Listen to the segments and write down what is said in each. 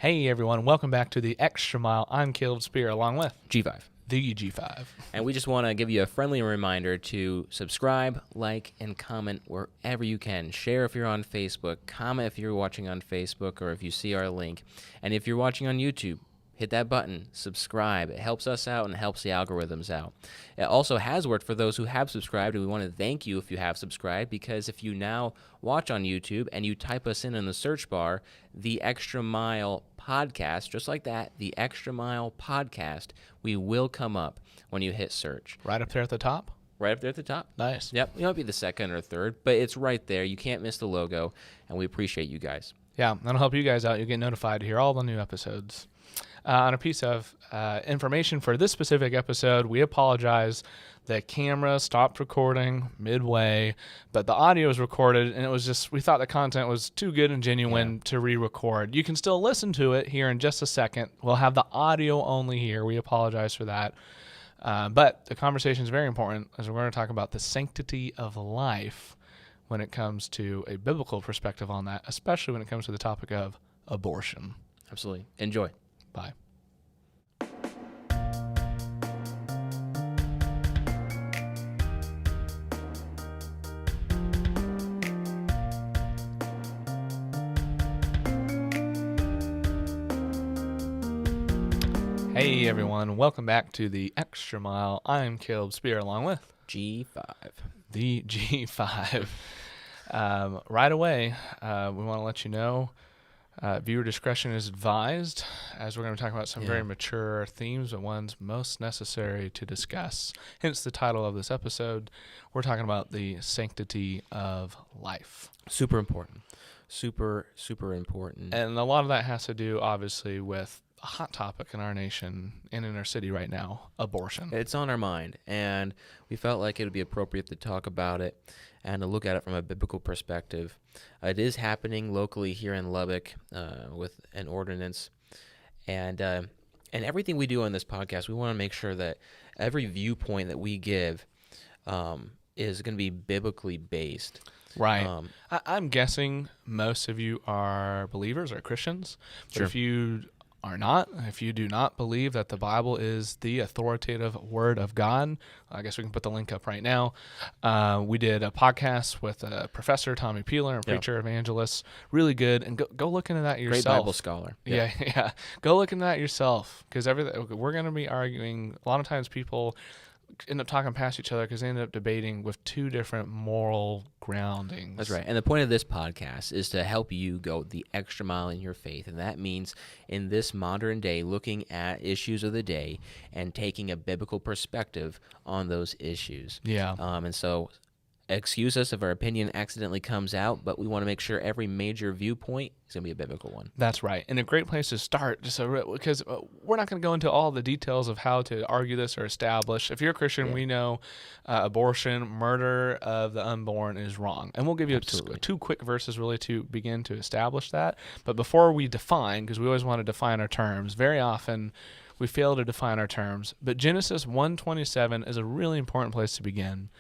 Hey everyone, welcome back to the Extra Mile. I'm Caleb Spear along with G5. the G5. And we just want to give you a friendly reminder to subscribe, like, and comment wherever you can. Share if you're on Facebook, comment if you're watching on Facebook or if you see our link. And if you're watching on YouTube, hit that button, subscribe. It helps us out and helps the algorithms out. It also has worked for those who have subscribed, and we want to thank you if you have subscribed, because if you now watch on YouTube and you type us in the search bar, the Extra Mile Podcast, just like that, the Extra Mile Podcast, we will come up when you hit search. Right up there at the top? Right up there at the top. Nice. Yep, it might be the second or third, but it's right there. You can't miss the logo, and we appreciate you guys. Yeah, that'll help you guys out. You'll get notified to hear all the new episodes. On a piece of information for this specific episode, we apologize. The camera stopped recording midway, but the audio was recorded, and it was just, we thought the content was too good and genuine to re-record. You can still listen to it here in just a second. We'll have the audio only here. We apologize for that. But the conversation is very important, as we're going to talk about the sanctity of life when it comes to a biblical perspective on that, especially when it comes to the topic of abortion. Absolutely. Enjoy. Bye. Hey everyone, welcome back to the Extra Mile. I'm Caleb Spear along with G5. the G5. Right away, we want to let you know viewer discretion is advised, as we're going to talk about some very mature themes, but ones most necessary to discuss. Hence the title of this episode. We're talking about the sanctity of life. Super important. Super important. And a lot of that has to do, obviously, with a hot topic in our nation and in our city right now, abortion. It's on our mind, and we felt like it would be appropriate to talk about it and to look at it from a biblical perspective. It is happening locally here in Lubbock with an ordinance, and everything we do on this podcast, we want to make sure that every viewpoint that we give is going to be biblically based. Right. I'm guessing most of you are believers or Christians. But Sure. if you are not, if you do not believe that the Bible is the authoritative word of God, I guess we can put the link up right now. We did a podcast with a professor, Tommy Peeler, a preacher, evangelist, really good. And go look into that yourself. Great Bible scholar. Yeah. Go look into that yourself, because we're going to be arguing. A lot of times people end up talking past each other because they end up debating with two different moral groundings. That's right. And the point of this podcast is to help you go the extra mile in your faith. And that means in this modern day, looking at issues of the day and taking a biblical perspective on those issues. Yeah. And so excuse us if our opinion accidentally comes out, but we want to make sure every major viewpoint is going to be a biblical one. That's right. And a great place to start, because we're not going to go into all the details of how to argue this or establish. If you're a Christian, we know abortion, murder of the unborn is wrong. And we'll give you two quick verses really to begin to establish that. But before we define, because we always want to define our terms, very often we fail to define our terms. But Genesis 1:27 is a really important place to begin.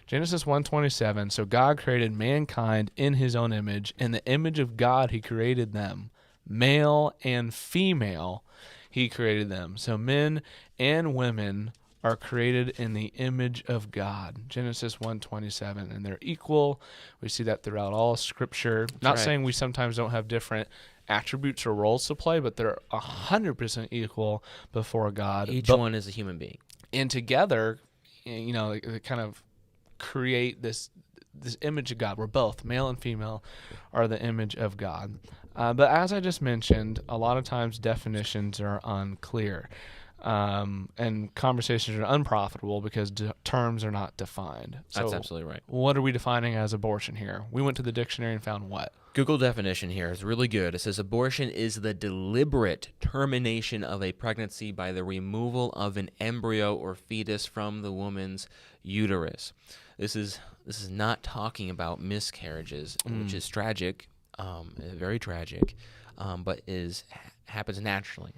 Genesis 1:27, so God created mankind in his own image. In the image of God, he created them. Male and female, he created them. So men and women are created in the image of God. Genesis 1:27, and they're equal. We see that throughout all Scripture. Not saying we sometimes don't have different attributes or roles to play, but they're 100% equal before God. Each one is a human being. And together, they kind of create this image of God, where both male and female are the image of God. But as I just mentioned, a lot of times definitions are unclear, and conversations are unprofitable because terms are not defined. That's absolutely right. What are we defining as abortion here? We went to the dictionary and found what? Google definition here is really good. It says abortion is the deliberate termination of a pregnancy by the removal of an embryo or fetus from the woman's uterus. This is not talking about miscarriages, which is tragic, very tragic, but happens naturally,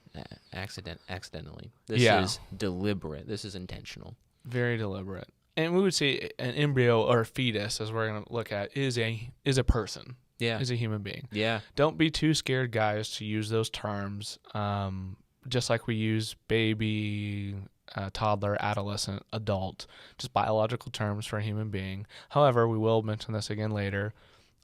accidentally. This is deliberate. This is intentional. Very deliberate. And we would say an embryo or a fetus, as we're going to look at, is a person. is a human being. Yeah. Don't be too scared, guys, to use those terms. Just like we use baby, toddler, adolescent, adult, just biological terms for a human being. However, we will mention this again later.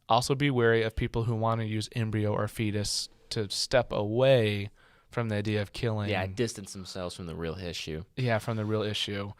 Also be wary of people who want to use embryo or fetus to step away from the idea of killing. Yeah, distance themselves from the real issue. Yeah, from the real issue.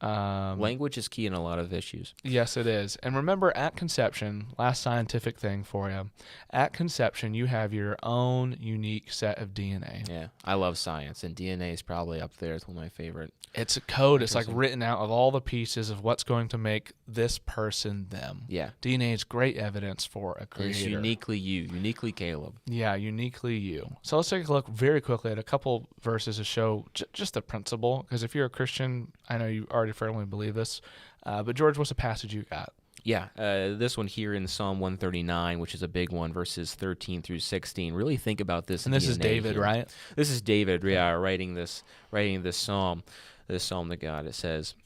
Language is key in a lot of issues. Yes, it is. And remember, at conception, last scientific thing for you, at conception, you have your own unique set of DNA. Yeah, I love science, and DNA is probably up there. It's one of my favorite. It's a code. It's like written out of all the pieces of what's going to make this person them. Yeah. DNA is great evidence for a creator. It's uniquely you, uniquely Caleb. Yeah, uniquely you. So let's take a look very quickly at a couple verses to show just the principle. Because if you're a Christian, I know you already firmly believe this. But George, what's the passage you got? Yeah, this one here in Psalm 139, which is a big one, verses 13 through 16. Really think about this. And this is David, here. Right? This is David, writing this psalm. This psalm to God. It says,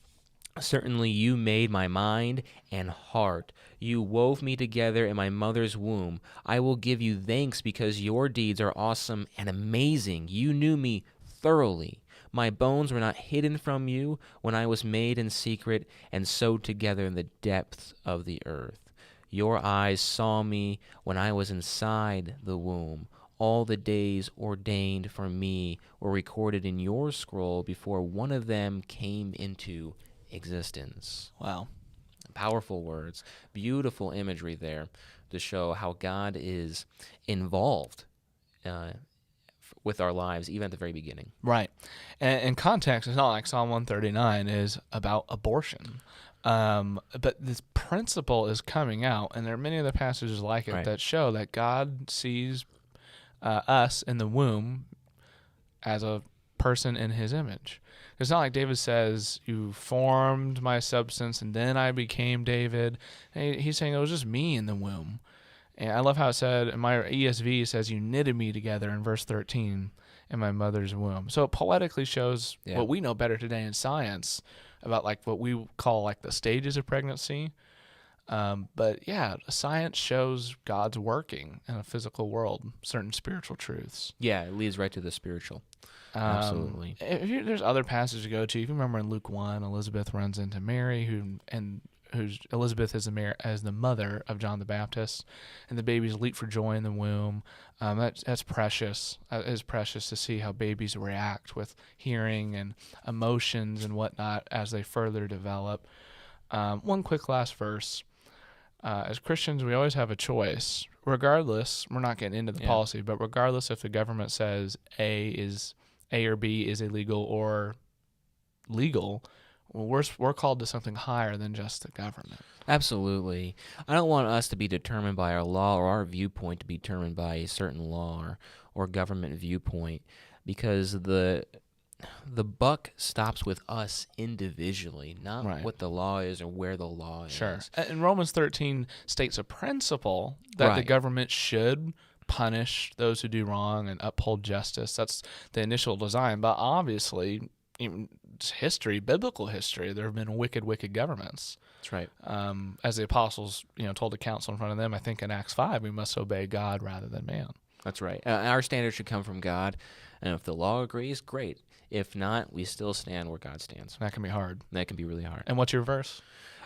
"Certainly you made my mind and heart. You wove me together in my mother's womb. I will give you thanks because your deeds are awesome and amazing. You knew me thoroughly. My bones were not hidden from you when I was made in secret and sewed together in the depths of the earth. Your eyes saw me when I was inside the womb. All the days ordained for me were recorded in your scroll before one of them came into existence." Wow. Powerful words, beautiful imagery there to show how God is involved with our lives, even at the very beginning. Right. And context is not like Psalm 139 is about abortion. But this principle is coming out, and there are many other passages like it that show that God sees us in the womb as a person in his image. It's not like David says, you formed my substance and then I became David. He's saying it was just me in the womb. And I love how it said, in my ESV, it says, you knitted me together in verse 13 in my mother's womb. So it poetically shows what we know better today in science about like what we call like the stages of pregnancy. But yeah, science shows God's working in a physical world, certain spiritual truths. Yeah, it leads right to the spiritual. Absolutely. There's other passages to go to. If you remember in Luke 1, Elizabeth runs into Mary, Elizabeth is as the mother of John the Baptist, and the babies leap for joy in the womb. That's precious. It is precious to see how babies react with hearing and emotions and whatnot as they further develop. One quick last verse. As Christians, we always have a choice. Regardless, we're not getting into the policy, but regardless if the government says A or B is illegal or legal, well, we're called to something higher than just the government. Absolutely. I don't want us to be determined by our law or our viewpoint to be determined by a certain law or government viewpoint, because the buck stops with us individually, not what the law is or where the law is. And Romans 13 states a principle that the government should punish those who do wrong and uphold justice. That's the initial design. But obviously, in history, biblical history, there have been wicked governments. That's right. As the apostles, told the council in front of them, I think in Acts 5, we must obey God rather than man. That's right. Our standards should come from God, and if the law agrees, great. If not, we still stand where God stands. That can be hard. That can be really hard. And what's your verse?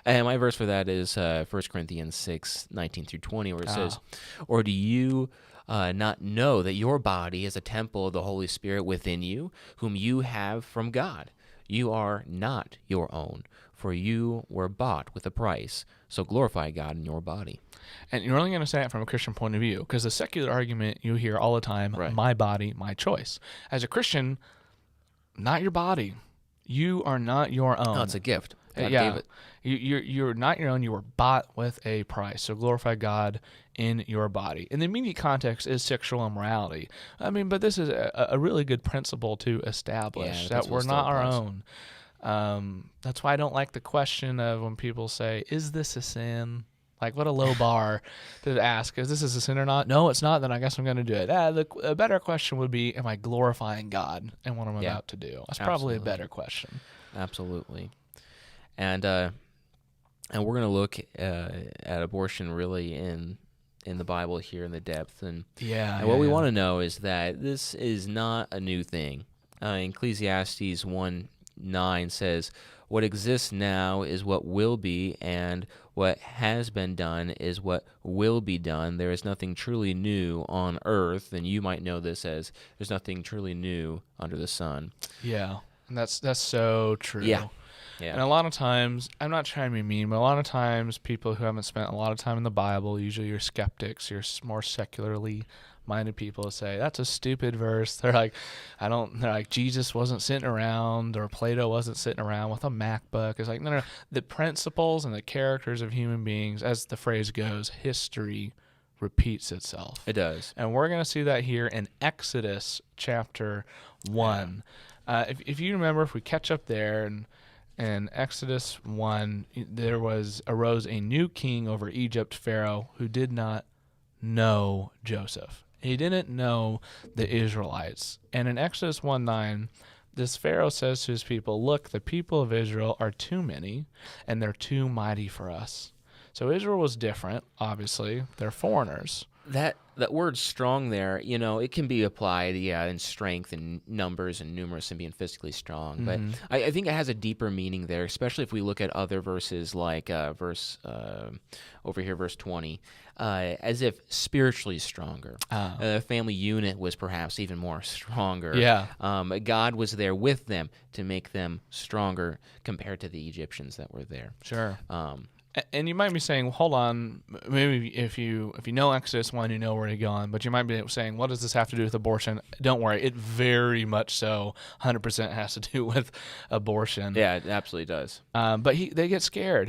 And my verse for that is 1 Corinthians 6, 19 through 20, where it says, "Or do you not know that your body is a temple of the Holy Spirit within you, whom you have from God? You are not your own, for you were bought with a price. So glorify God in your body." And you're only going to say it from a Christian point of view, because the secular argument you hear all the time, my body, my choice. As a Christian, not your body. You are not your own. No, it's a gift. God gave it. You're not your own. You were bought with a price. So glorify God in your body. And the immediate context is sexual immorality. I mean, but this is a really good principle to establish that we're not our own. That's why I don't like the question of when people say, is this a sin? Like, what a low bar to ask. Is this a sin or not? No, it's not. Then I guess I'm going to do it. A better question would be, am I glorifying God in what I'm about to do? That's probably a better question. Absolutely. And we're going to look at abortion really in in the Bible here in the depth. And Yeah. what we want to know is that this is not a new thing. Ecclesiastes 1:9 says, "What exists now is what will be, and what has been done is what will be done. There is nothing truly new on earth," and you might know this as, "There's nothing truly new under the sun." Yeah. And that's so true. Yeah. And a lot of times, I'm not trying to be mean, but a lot of times people who haven't spent a lot of time in the Bible, usually your skeptics, your more secularly minded people, say that's a stupid verse. They're like, they're like, Jesus wasn't sitting around, or Plato wasn't sitting around with a MacBook. It's like, no. The principles and the characters of human beings, as the phrase goes, history repeats itself. It does. And we're going to see that here in Exodus chapter 1. If you remember, if we catch up there, and in Exodus 1, there arose a new king over Egypt, Pharaoh, who did not know Joseph. He didn't know the Israelites. And in Exodus 1:9, this Pharaoh says to his people, "Look, the people of Israel are too many, and they're too mighty for us." So Israel was different, obviously. They're foreigners. That word strong there, it can be applied, in strength and numbers and numerous and being physically strong. But I think it has a deeper meaning there, especially if we look at other verses like verse 20, as if spiritually stronger. The family unit was perhaps even more stronger. Yeah. God was there with them to make them stronger compared to the Egyptians that were there. Sure. And you might be saying, hold on, maybe if you know Exodus 1, you know where you're going, but you might be saying, what does this have to do with abortion? Don't worry, it very much so 100% has to do with abortion. Yeah, it absolutely does. But they get scared.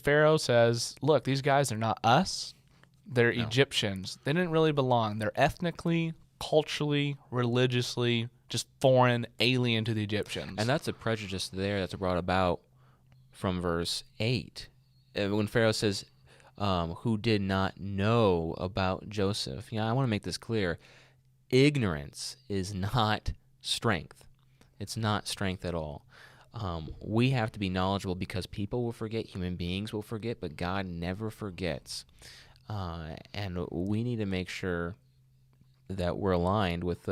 Pharaoh says, look, these guys are not us. They're Egyptians. They didn't really belong. They're ethnically, culturally, religiously, just foreign, alien to the Egyptians. And that's a prejudice there that's brought about from verse 8. When Pharaoh says, who did not know about Joseph. I want to make this clear. Ignorance is not strength. It's not strength at all. We have to be knowledgeable because people will forget, human beings will forget, but God never forgets. And we need to make sure that we're aligned with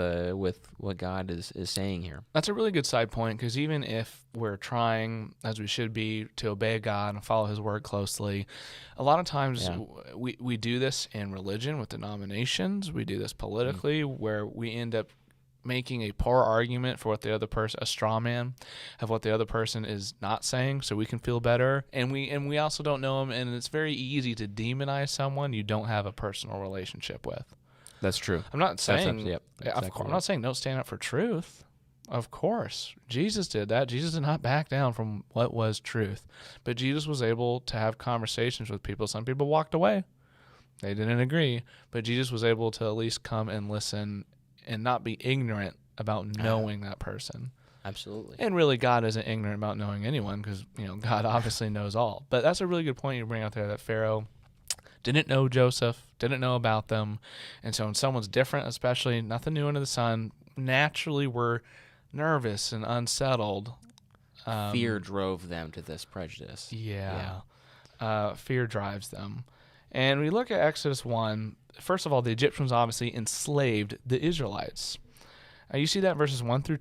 what God is saying here. That's a really good side point, because even if we're trying, as we should be, to obey God and follow His word closely, a lot of times we do this in religion with denominations. We do this politically, where we end up making a poor argument for what the other person, a straw man of what the other person is not saying, so we can feel better. And we also don't know them, and it's very easy to demonize someone you don't have a personal relationship with. That's true. I'm not saying, exactly I'm not saying don't stand up for truth. Of course, Jesus did that. Jesus did not back down from what was truth, but Jesus was able to have conversations with people. Some people walked away; they didn't agree, but Jesus was able to at least come and listen and not be ignorant about knowing that person. Absolutely. And really, God isn't ignorant about knowing anyone, because God obviously knows all. But that's a really good point you bring out there, that Pharaoh didn't know Joseph, didn't know about them. And so when someone's different, especially nothing new under the sun, naturally we're nervous and unsettled. Fear drove them to this prejudice. Fear drives them. And we look at Exodus 1. First of all, the Egyptians obviously enslaved the Israelites. You see that in verses 1 through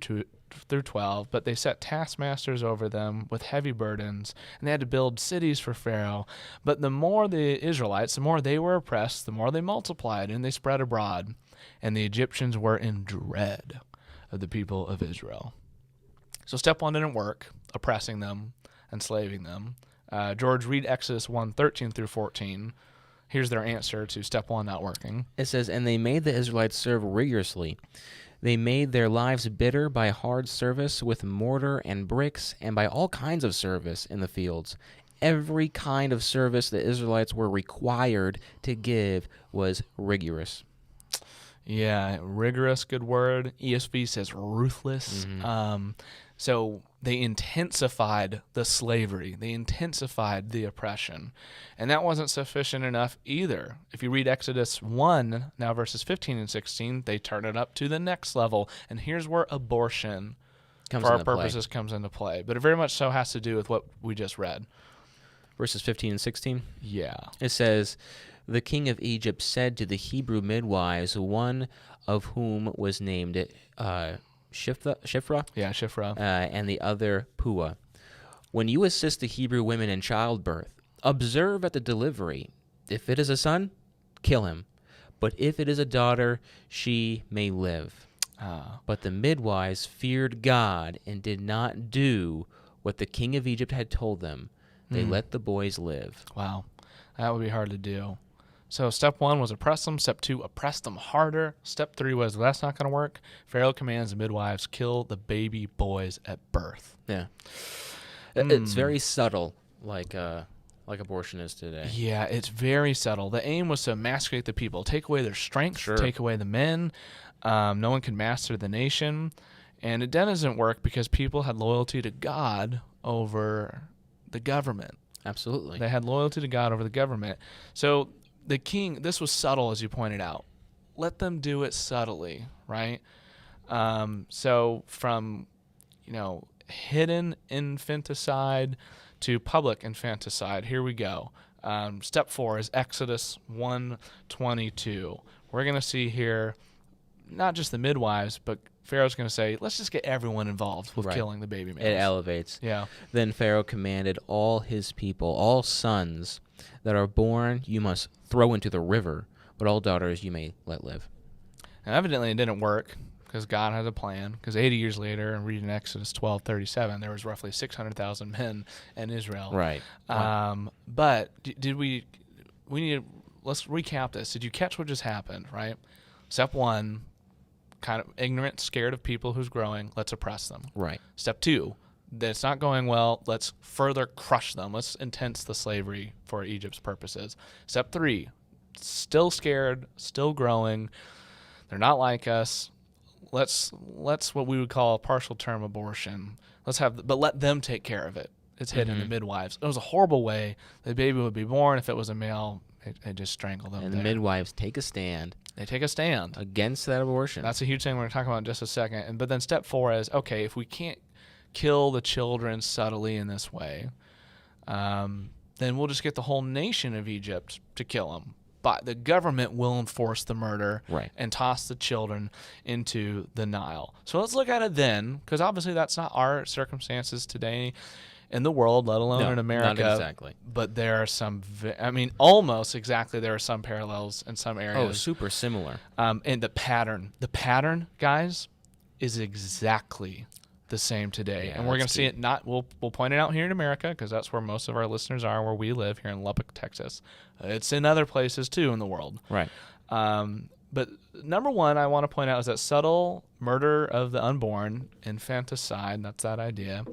12, but they set taskmasters over them with heavy burdens, and they had to build cities for Pharaoh. But the more the Israelites, the more they were oppressed, the more they multiplied, and they spread abroad. And the Egyptians were in dread of the people of Israel. So step 1 didn't work, oppressing them, enslaving them. George, read Exodus 1:13 through 14. Here's their answer to step 1 not working. It says, "And they made the Israelites serve rigorously. They made their lives bitter by hard service with mortar and bricks, and by all kinds of service in the fields. Every kind of service the Israelites were required to give was rigorous." Yeah, rigorous, good word. ESV says ruthless. So they intensified the slavery. They intensified the oppression. And that wasn't sufficient enough either. If you read Exodus 1, now verses 15 and 16, they turn it up to the next level. And here's where abortion, for our purposes, comes into play. But it very much so has to do with what we just read. Verses 15 and 16? Yeah. It says, The king of Egypt said to the Hebrew midwives, one of whom was named Shiphrah, Yeah, Shifra. and the other Puah, when you assist the Hebrew women in childbirth, observe at the delivery. If it is a son, kill him. But if it is a daughter, she may live. But the midwives feared God and did not do what the king of Egypt had told them. They let the boys live. Wow. That would be hard to do. So step 1 was oppress them. Step 2, oppress them harder. Step 3 was that's not going to work. Pharaoh commands the midwives, kill the baby boys at birth. Yeah. It's very subtle, like abortion is today. Yeah, it's very subtle. The aim was to emasculate the people, take away their strength, take away the men. No one can master the nation. And it doesn't work because people had loyalty to God over the government. Absolutely. They had loyalty to God over the government. So the king, this was subtle, as you pointed out. Let them do it subtly, right? So from, hidden infanticide to public infanticide, here we go. Step 4 is Exodus 1:22. We're going to see here not just the midwives, but Pharaoh's going to say, let's just get everyone involved with killing the baby males. It elevates. Yeah. Then Pharaoh commanded all his people, all sons that are born you must throw into the river, but all daughters you may let live. And evidently it didn't work because God had a plan. Because 80 years later, and reading Exodus 12:37, there was roughly 600,000 men in Israel. Right. But let's recap this. Did you catch what just happened, right? Step 1, kind of ignorant, scared of people who's growing. Let's oppress them. Right. Step 2, that it's not going well. Let's further crush them. Let's intense the slavery for Egypt's purposes. Step 3, still scared, still growing. They're not like us. Let's what we would call a partial term abortion. But let them take care of it. It's hidden in the midwives. It was a horrible way the baby would be born. If it was a male, they just strangle them. And the midwives take a stand. They take a stand against that abortion. That's a huge thing we're going to talk about in just a second. But then step 4 is, okay, if we can't kill the children subtly in this way, then we'll just get the whole nation of Egypt to kill them. But the government will enforce the murder and toss the children into the Nile. So let's look at it then, because obviously that's not our circumstances today in the world, let alone in America. Not exactly. But there are some, almost exactly, there are some parallels in some areas. Oh, super similar. And the pattern, guys, is exactly the same today. Yeah, and we're going to see it we'll point it out here in America because that's where most of our listeners are, where we live here in Lubbock, Texas. It's in other places too in the world. Right. But number 1 I want to point out is that subtle murder of the unborn, infanticide, that's that idea,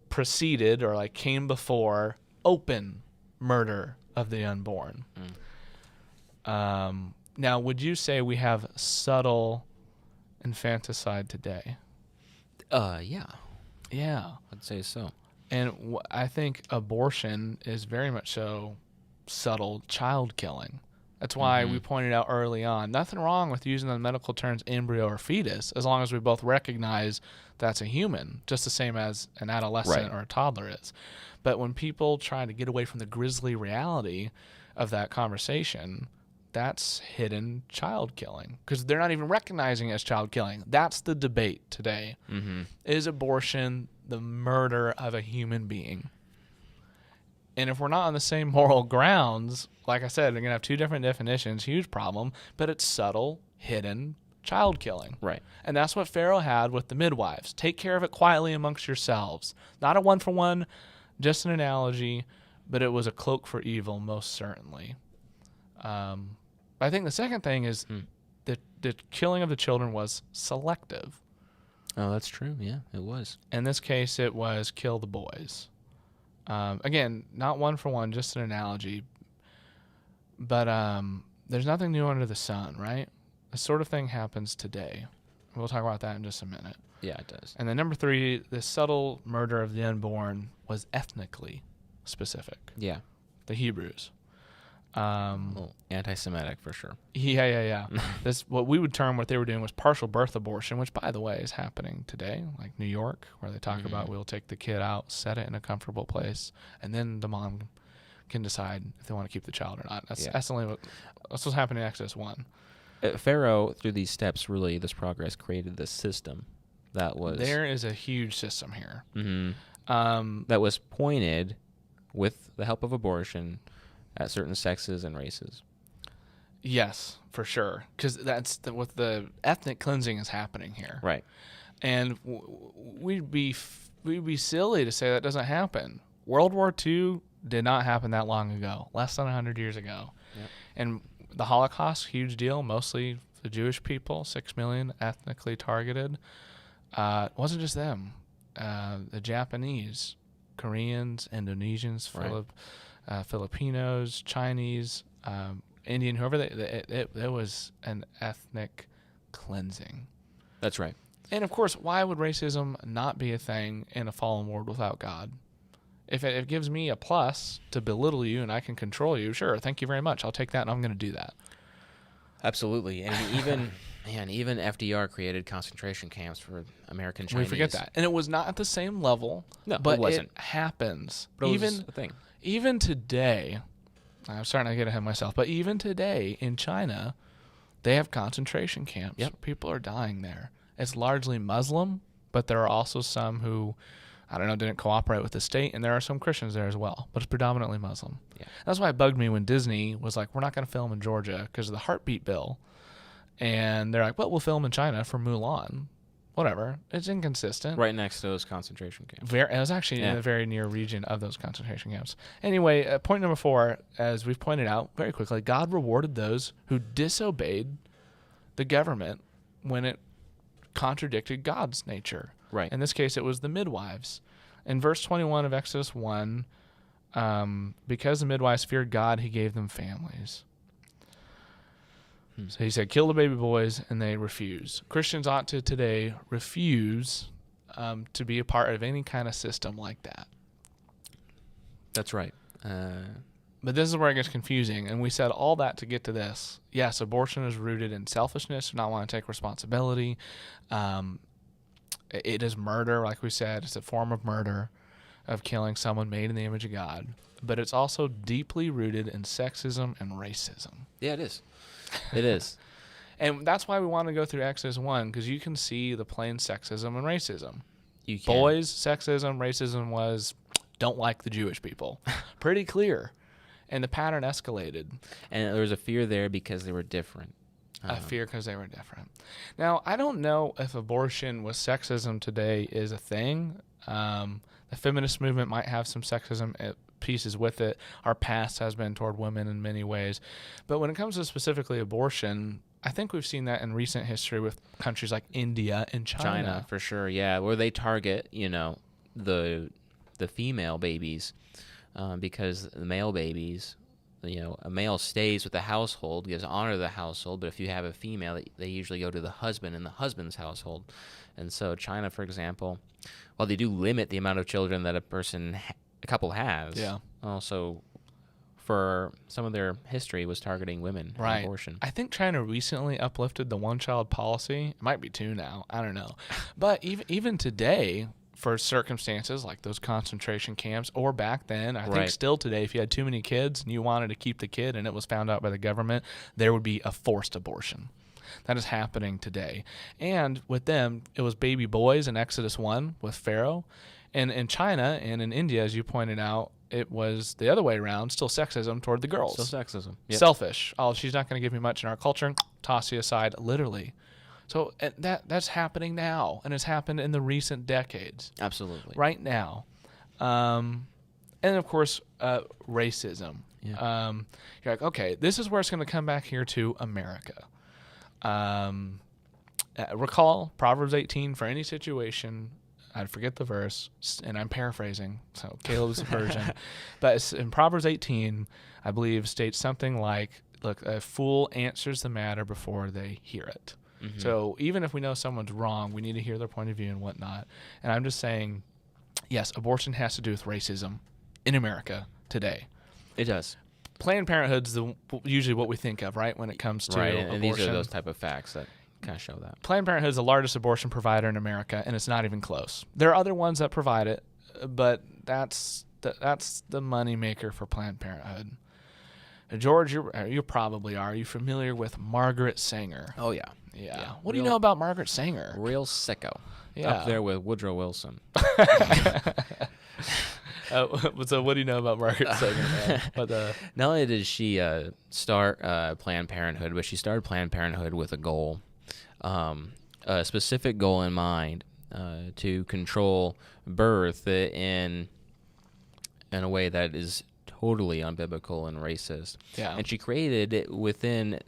preceded or came before open murder of the unborn. Now, would you say we have subtle infanticide today? Yeah. Yeah. I'd say so. And I think abortion is very much so subtle child killing. That's why we pointed out early on, nothing wrong with using the medical terms embryo or fetus, as long as we both recognize that's a human, just the same as an adolescent or a toddler is. But when people try to get away from the grisly reality of that conversation, that's hidden child killing because they're not even recognizing it as child killing. That's the debate today. Is abortion the murder of a human being? And if we're not on the same moral grounds, like I said, they're going to have 2 different definitions, huge problem, but it's subtle, hidden child killing. Right. And that's what Pharaoh had with the midwives. Take care of it quietly amongst yourselves. Not a one-for-one, just an analogy, but it was a cloak for evil, most certainly. I think the second thing is that the killing of the children was selective. Oh, that's true. Yeah, it was. In this case, it was kill the boys. Again, not one for one, just an analogy. But there's nothing new under the sun, right? This sort of thing happens today. We'll talk about that in just a minute. Yeah, it does. And then number 3, the subtle murder of the unborn was ethnically specific. Yeah. The Hebrews. Anti-Semitic for sure. Yeah. This what we would term what they were doing was partial birth abortion, which, by the way, is happening today, like New York, where they talk about we'll take the kid out, set it in a comfortable place, and then the mom can decide if they want to keep the child or not. That's what's happening in Exodus 1. Pharaoh, through these steps, really, this progress created this system that was... There is a huge system here. That was pointed, with the help of abortion, at certain sexes and races. Yes, for sure. Because that's what the ethnic cleansing is happening here. Right. And we'd be silly to say that doesn't happen. World War II did not happen that long ago, less than 100 years ago. Yep. And the Holocaust, huge deal, mostly the Jewish people, 6 million ethnically targeted. It wasn't just them. The Japanese, Koreans, Indonesians, Filipinos, Chinese, Indian, whoever, it was an ethnic cleansing. That's right. And, of course, why would racism not be a thing in a fallen world without God? If it gives me a plus to belittle you and I can control you, sure, thank you very much. I'll take that and I'm going to do that. Absolutely. And even FDR created concentration camps for American Chinese. We forget that. And it was not at the same level, but it wasn't. It happens. But it was a thing. Even today, I'm starting to get ahead of myself, but even today in China, they have concentration camps. Yep. People are dying there. It's largely Muslim, but there are also some who, I don't know, didn't cooperate with the state, and there are some Christians there as well, but it's predominantly Muslim. Yeah. That's why it bugged me when Disney was like, we're not going to film in Georgia because of the heartbeat bill. And they're like, well, we'll film in China for Mulan. Whatever. It's inconsistent. Right next to those concentration camps. It was actually in a very near region of those concentration camps. Anyway, point number 4, as we've pointed out very quickly, God rewarded those who disobeyed the government when it contradicted God's nature. Right. In this case, it was the midwives. In verse 21 of Exodus 1, because the midwives feared God, he gave them families. So he said, kill the baby boys, and they refuse. Christians ought to today refuse to be a part of any kind of system like that. That's right. But this is where it gets confusing, and we said all that to get to this. Yes, abortion is rooted in selfishness, not wanting to take responsibility. It is murder, like we said. It's a form of murder, of killing someone made in the image of God. But it's also deeply rooted in sexism and racism. Yeah, it is. It is. And that's why we want to go through Exodus 1, because you can see the plain sexism and racism. You can. Boys, sexism, racism was don't like the Jewish people. Pretty clear. And the pattern escalated. And there was a fear there because they were different. A fear because they were different. Now, I don't know if abortion with sexism today is a thing. The feminist movement might have some sexism pieces with it. Our past has been toward women in many ways. But when it comes to specifically abortion, I think we've seen that in recent history with countries like India and China. China, for sure, yeah, where they target, the female babies because the male babies, a male stays with the household, gives honor to the household, but if you have a female, they usually go to the husband in the husband's household. And so China, for example, while they do limit the amount of children that a couple has, also for some of their history was targeting women for abortion. I think China recently uplifted the one-child policy. It might be 2 now. I don't know. But even today, for circumstances like those concentration camps, or back then, I think still today, if you had too many kids and you wanted to keep the kid and it was found out by the government, there would be a forced abortion. That is happening today. And with them, it was baby boys in Exodus 1 with Pharaoh. And in China and in India, as you pointed out, it was the other way around, still sexism toward the girls. Still sexism. Yep. Selfish. Oh, she's not going to give me much in our culture. Toss you aside, literally. So that's happening now, and it's happened in the recent decades. Absolutely. Right now. And, of course, racism. Yeah. You're like, okay, this is where it's going to come back here to America. Recall Proverbs 18 for any situation. I'd forget the verse, and I'm paraphrasing, so Caleb's version. But in Proverbs 18, I believe, states something like, look, a fool answers the matter before they hear it. Mm-hmm. So even if we know someone's wrong, we need to hear their point of view and whatnot. And I'm just saying, yes, abortion has to do with racism in America today. It does. Planned Parenthood's usually what we think of, right, when it comes to abortion. And these are those type of facts that kind of show that. Planned Parenthood is the largest abortion provider in America, and it's not even close. There are other ones that provide it, but that's That's the moneymaker for Planned Parenthood. George, you probably are. Are you familiar with Margaret Sanger? Oh, yeah. Yeah. What do you know about Margaret Sanger? Real sicko. Yeah. Up there with Woodrow Wilson. So what do you know about Margaret Sanger, man? Not only did she start Planned Parenthood, but she started Planned Parenthood with a goal, a specific goal in mind, to control birth in a way that is totally unbiblical and racist. Yeah. And she created within,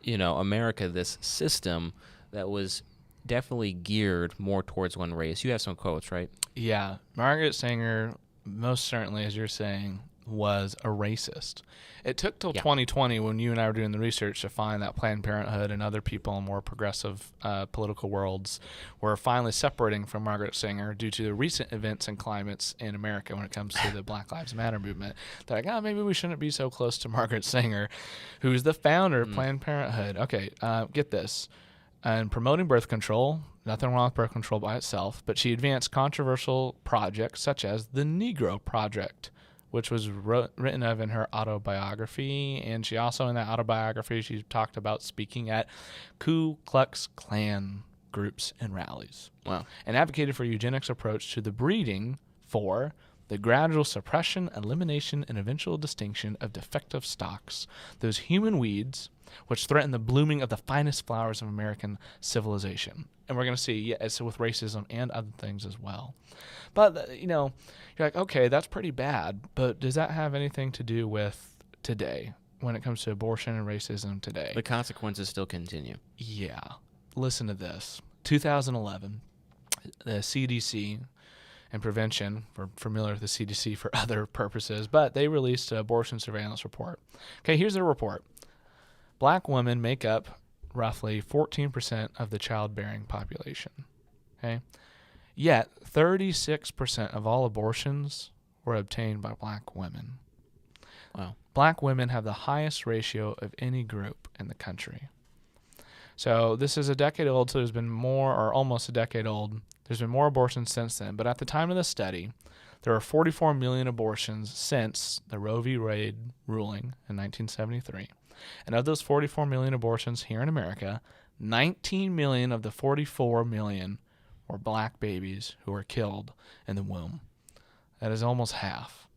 America, this system that was definitely geared more towards one race. You have some quotes, right? Yeah. Margaret Sanger, most certainly, as you're saying, was a racist. It took till 2020 when you and I were doing the research to find that Planned Parenthood and other people in more progressive political worlds were finally separating from Margaret Sanger due to the recent events and climates in America when it comes to the Black Lives Matter movement. They're like, maybe we shouldn't be so close to Margaret Sanger, who's the founder of Planned Parenthood. Okay, get this. And promoting birth control, nothing wrong with birth control by itself, but she advanced controversial projects such as the Negro Project, which was written of in her autobiography. And she also, in that autobiography, she talked about speaking at Ku Klux Klan groups and rallies. Wow. And advocated for eugenics approach to the breeding for the gradual suppression, elimination, and eventual distinction of defective stocks, those human weeds which threaten the blooming of the finest flowers of American civilization. And we're going to see, it's with racism and other things as well. But, you're like, okay, that's pretty bad, but does that have anything to do with today when it comes to abortion and racism today? The consequences still continue. Yeah. Listen to this. 2011, the CDC and prevention, we're familiar with the CDC for other purposes, but they released an abortion surveillance report. Okay, here's their report. Black women make up roughly 14% of the childbearing population. Okay? Yet, 36% of all abortions were obtained by black women. Wow. Black women have the highest ratio of any group in the country. So this is a decade old, so there's been more, or almost a decade old. There's been more abortions since then. But at the time of the study, there are 44 million abortions since the Roe v. Wade ruling in 1973. And of those 44 million abortions here in America, 19 million of the 44 million were black babies who were killed in the womb. That is almost half.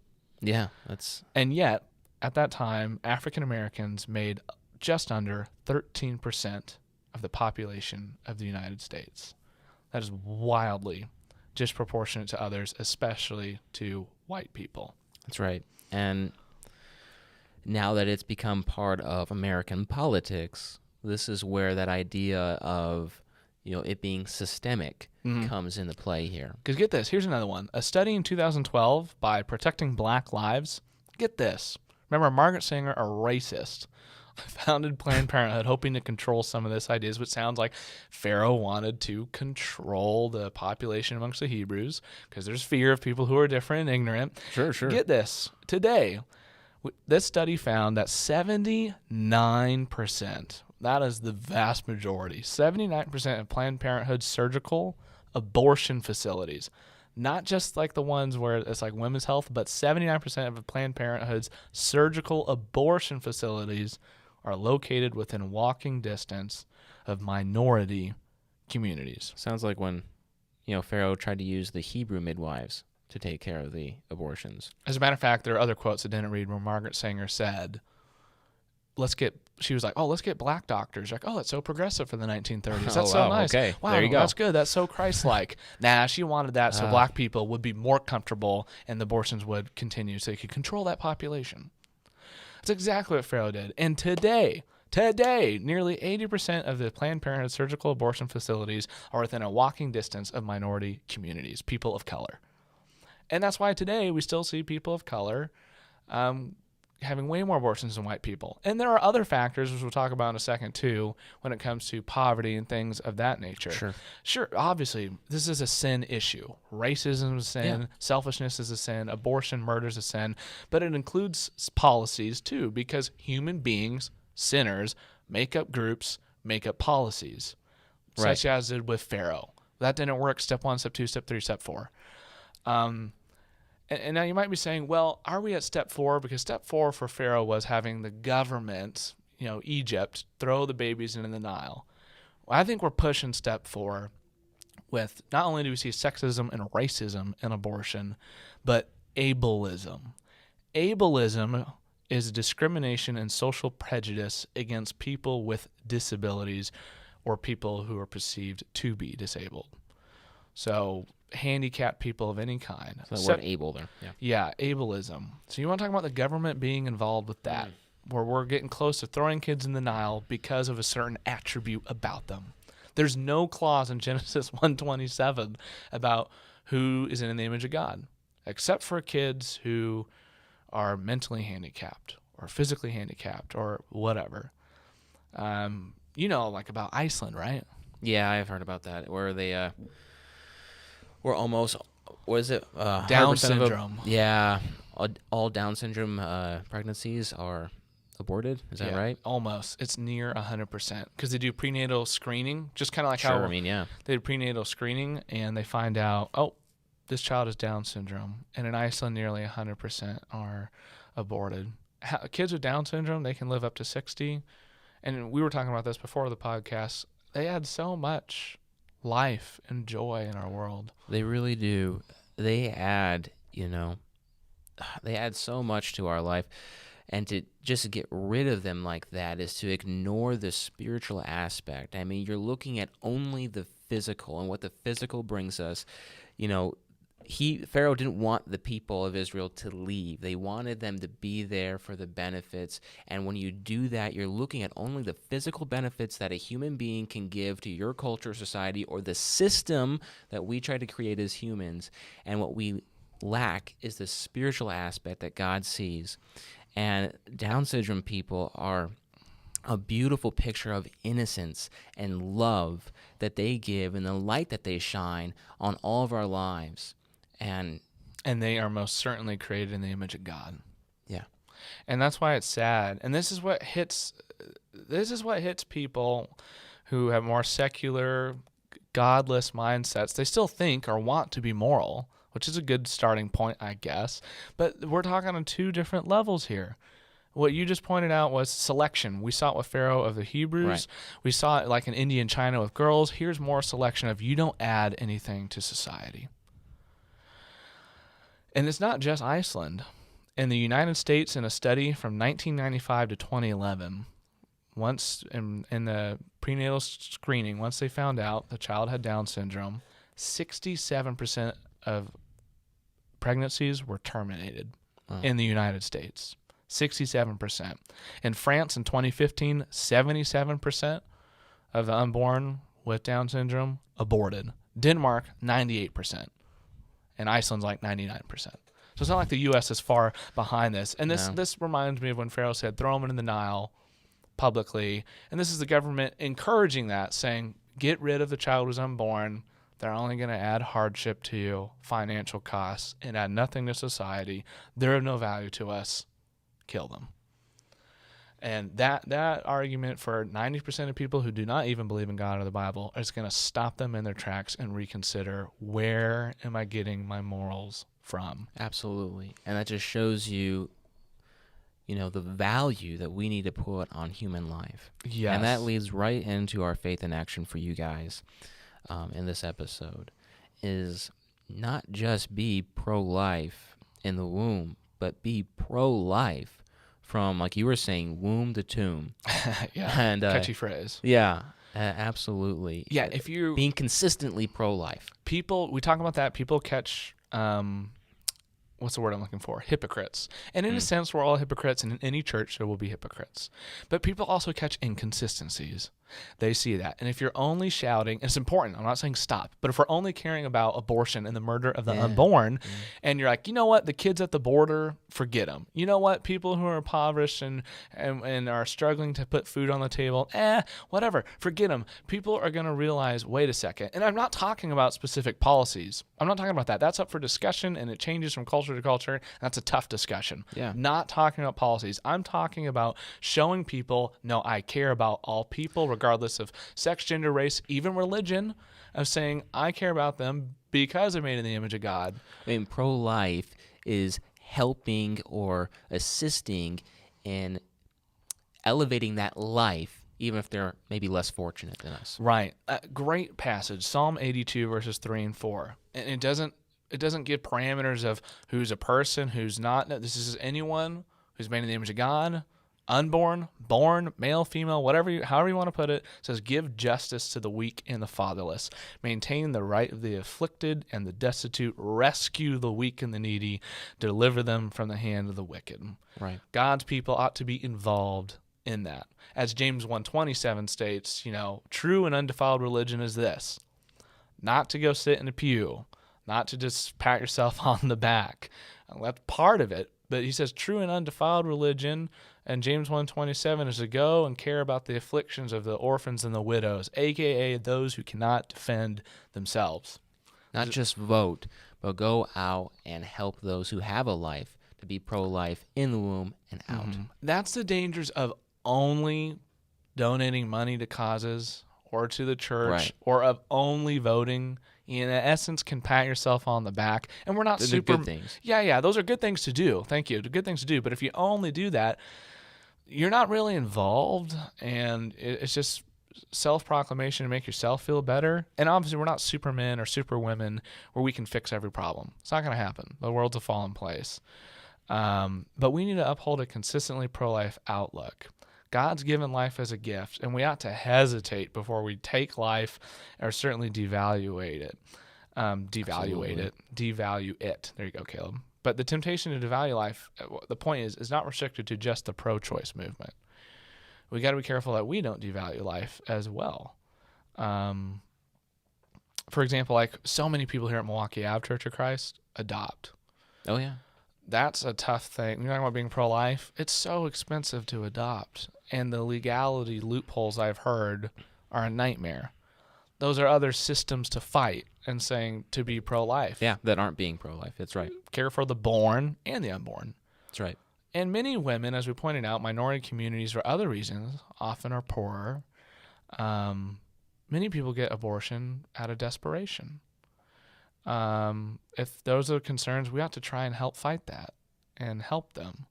Yeah, that's... And yet, at that time, African Americans made just under 13% of the population of the United States. That is wildly disproportionate to others, especially to white people. That's right. And now that it's become part of American politics, this is where that idea of, it being systemic comes into play here. Because get this, here's another one. A study in 2012 by Protecting Black Lives, get this. Remember, Margaret Sanger, a racist, founded Planned Parenthood hoping to control some of this ideas, which sounds like Pharaoh wanted to control the population amongst the Hebrews because there's fear of people who are different and ignorant. Sure. Get this. Today, this study found that 79%, that is the vast majority, 79% of Planned Parenthood surgical abortion facilities, not just like the ones where it's like women's health, but 79% of Planned Parenthood's surgical abortion facilities are located within walking distance of minority communities. Sounds like when, Pharaoh tried to use the Hebrew midwives to take care of the abortions. As a matter of fact, there are other quotes I didn't read where Margaret Sanger said, she was like, let's get black doctors. Like, that's so progressive for the 1930s. That's so nice. Okay. Wow, there you go. That's good. That's so Christ-like. She wanted that so black people would be more comfortable and the abortions would continue so they could control that population. That's exactly what Pharaoh did. And today, nearly 80% of the Planned Parenthood surgical abortion facilities are within a walking distance of minority communities, people of color. And that's why today we still see people of color having way more abortions than white people. And there are other factors, which we'll talk about in a second too, when it comes to poverty and things of that nature. Sure, obviously, this is a sin issue. Racism is a sin, selfishness is a sin, abortion, murder is a sin, but it includes policies too, because human beings, sinners, make up groups, make up policies, such as did with Pharaoh. That didn't work. Step 1, step 2, step 3, step 4. And now you might be saying, well, are we at step 4? Because step 4 for Pharaoh was having the government, Egypt, throw the babies into the Nile. Well, I think we're pushing step 4 with not only do we see sexism and racism in abortion, but ableism. Ableism is discrimination and social prejudice against people with disabilities or people who are perceived to be disabled. So handicapped people of any kind. So the word able there. Yeah, ableism. So you want to talk about the government being involved with that, where we're getting close to throwing kids in the Nile because of a certain attribute about them. There's no clause in Genesis 1:27 about who is in the image of God, except for kids who are mentally handicapped or physically handicapped or whatever. Like about Iceland, right? Yeah, I've heard about that, where they were almost, what is it? Down 100% syndrome. All Down syndrome pregnancies are aborted. Is that right? Almost. It's near 100% because they do prenatal screening, just kind of like Sure, how they do prenatal screening, and they find out, this child has Down syndrome. And in Iceland, nearly 100% are aborted. Kids with Down syndrome, they can live up to 60. And we were talking about this before the podcast. They add so much life and joy in our world. They really do. They add so much to our life. And to just get rid of them like that is to ignore the spiritual aspect. I mean, you're looking at only the physical and what the physical brings us. Pharaoh didn't want the people of Israel to leave. They wanted them to be there for the benefits. And when you do that, you're looking at only the physical benefits that a human being can give to your culture, society, or the system that we try to create as humans. And what we lack is the spiritual aspect that God sees. And Down syndrome people are a beautiful picture of innocence and love that they give and the light that they shine on all of our lives. And they are most certainly created in the image of God. Yeah. And that's why it's sad. And this is what hits people who have more secular, godless mindsets. They still think or want to be moral, which is a good starting point, I guess. But we're talking on 2 different levels here. What you just pointed out was selection. We saw it with Pharaoh of the Hebrews. Right. We saw it like in India and China with girls. Here's more selection of you don't add anything to society. And it's not just Iceland. In the United States, in a study from 1995 to 2011, once in the prenatal screening, once they found out the child had Down syndrome, 67% of pregnancies were terminated in the United States. 67%. In France in 2015, 77% of the unborn with Down syndrome aborted. Denmark, 98%. And Iceland's like 99%. So it's not like the U.S. is far behind this. And this reminds me of when Pharaoh said, throw them in the Nile publicly. And this is the government encouraging that, saying, get rid of the child who's unborn. They're only going to add hardship to you, financial costs, and add nothing to society. They're of no value to us. Kill them. And that argument for 90% of people who do not even believe in God or the Bible is going to stop them in their tracks and reconsider, where am I getting my morals from? Absolutely. And that just shows you, the value that we need to put on human life. Yes. And that leads right into our faith in action for you guys in this episode, is not just be pro-life in the womb, but be pro-life from, like you were saying, womb to tomb. Yeah, and, catchy phrase. Yeah, absolutely. Yeah, if you're being consistently pro-life. We talk about that. People catch, what's the word I'm looking for? Hypocrites. And in a sense, we're all hypocrites, and in any church there will be hypocrites. But people also catch inconsistencies. They see that. And if you're only shouting, it's important, I'm not saying stop, but if we're only caring about abortion and the murder of the unborn, and you're like, you know what, the kids at the border, forget them. You know what, people who are impoverished and are struggling to put food on the table, whatever, forget them. People are going to realize, wait a second. And I'm not talking about specific policies. I'm not talking about that. That's up for discussion, and it changes from culture to culture. That's a tough discussion. Yeah. Not talking about policies. I'm talking about showing people, no, I care about all people, regardless of sex, gender, race, even religion, of saying I care about them because they're made in the image of God. I mean, pro-life is helping or assisting in elevating that life, even if they're maybe less fortunate than us. Right. Great passage, Psalm 82, verses 3 and 4. And it doesn't give parameters of who's a person, who's not. No, this is anyone who's made in the image of God, unborn, born, male, female, however you want to put it. It says, give justice to the weak and the fatherless. Maintain the right of the afflicted and the destitute. Rescue the weak and the needy. Deliver them from the hand of the wicked. Right. God's people ought to be involved in that. As James 1:27 states, true and undefiled religion is this: not to go sit in a pew, not to just pat yourself on the back. That's part of it. But he says true and undefiled religion, and James 1:27 is to go and care about the afflictions of the orphans and the widows, a.k.a. those who cannot defend themselves. Not just vote, but go out and help those who have a life to be pro-life in the womb and out. Mm-hmm. That's the dangers of only donating money to causes or to the church, Right. or of only voting. In essence, can pat yourself on the back. And we're not Those super... are good things. Yeah, those are good things to do. Thank you. They're good things to do. But if you only do that, you're not really involved, and it's just self-proclamation to make yourself feel better. And obviously, we're not supermen or superwomen where we can fix every problem. It's not going to happen. The world's a fallen place. But we need to uphold a consistently pro-life outlook. God's given life as a gift, and we ought to hesitate before we take life or certainly devalue it. Devalue it. There you go, Caleb. But the temptation to devalue life, the point is not restricted to just the pro-choice movement. We got to be careful that we don't devalue life as well. For example, like so many people here at Milwaukee Ave Church of Christ adopt. Oh, yeah. That's a tough thing. You're talking about being pro-life. It's so expensive to adopt, and the legality loopholes I've heard are a nightmare. Those are other systems to fight and saying to be pro-life. Yeah, that aren't being pro-life. That's right. Care for the born and the unborn. That's right. And many women, as we pointed out, minority communities for other reasons often are poorer. Many people get abortion out of desperation. If those are concerns, we ought to try and help fight that and help them.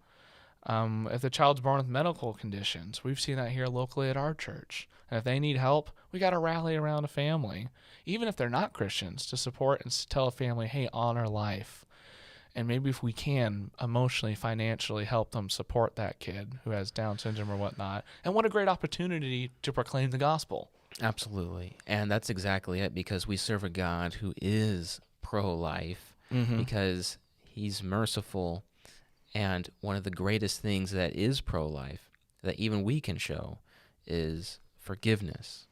If the child's born with medical conditions, we've seen that here locally at our church. And if they need help, we got to rally around a family, even if they're not Christians, to support and tell a family, hey, honor life. And maybe if we can emotionally, financially help them support that kid who has Down syndrome or whatnot. And what a great opportunity to proclaim the gospel. Absolutely. And that's exactly it, because we serve a God who is pro-life, because he's merciful. And one of the greatest things that is pro-life that even we can show is forgiveness.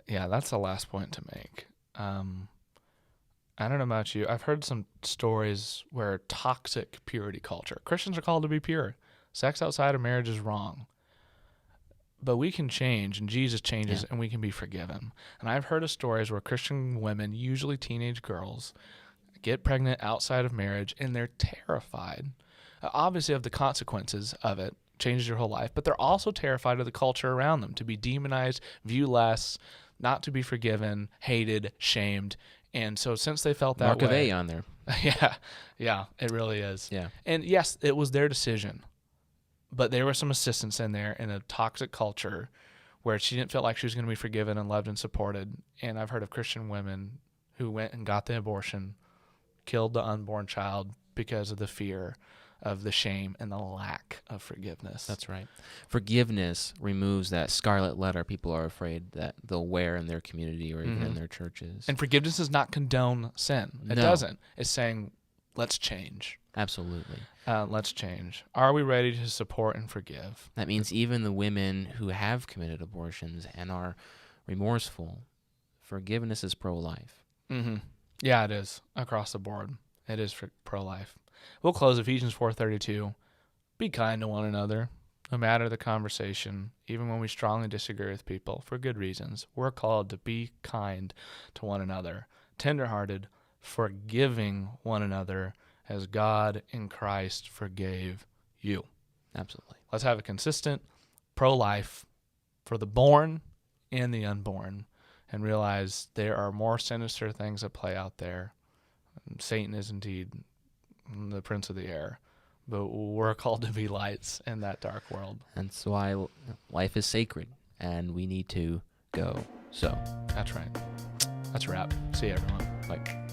Yeah, that's the last point to make. I don't know about you. I've heard some stories where toxic purity culture. Christians are called to be pure. Sex outside of marriage is wrong. But we can change, and Jesus changes, and we can be forgiven. And I've heard of stories where Christian women, usually teenage girls, get pregnant outside of marriage, and they're terrified, obviously, of the consequences of it. Changes your whole life. But they're also terrified of the culture around them, to be demonized, view less, not to be forgiven, hated, shamed. And so since they felt that Mark way... of A on there. Yeah, it really is. Yeah. And yes, it was their decision. But there was some assistance in there in a toxic culture where she didn't feel like she was going to be forgiven and loved and supported. And I've heard of Christian women who went and got the abortion, killed the unborn child because of the fear of the shame and the lack of forgiveness. That's right. Forgiveness removes that scarlet letter people are afraid that they'll wear in their community or even in their churches. And forgiveness does not condone sin. It doesn't. It's saying, let's change. Absolutely. Let's change. Are we ready to support and forgive? That means even the women who have committed abortions and are remorseful, forgiveness is pro-life. Yeah, it is across the board. It is for pro-life. We'll close Ephesians 4:32. Be kind to one another, no matter the conversation, even when we strongly disagree with people for good reasons. We're called to be kind to one another, tenderhearted, forgiving one another as God in Christ forgave you. Absolutely. Let's have a consistent pro-life for the born and the unborn, and realize there are more sinister things that play out there. Satan is indeed the prince of the air. But we're called to be lights in that dark world. That's why life is sacred, and we need to go. So that's right. That's a wrap. See you, everyone. bye.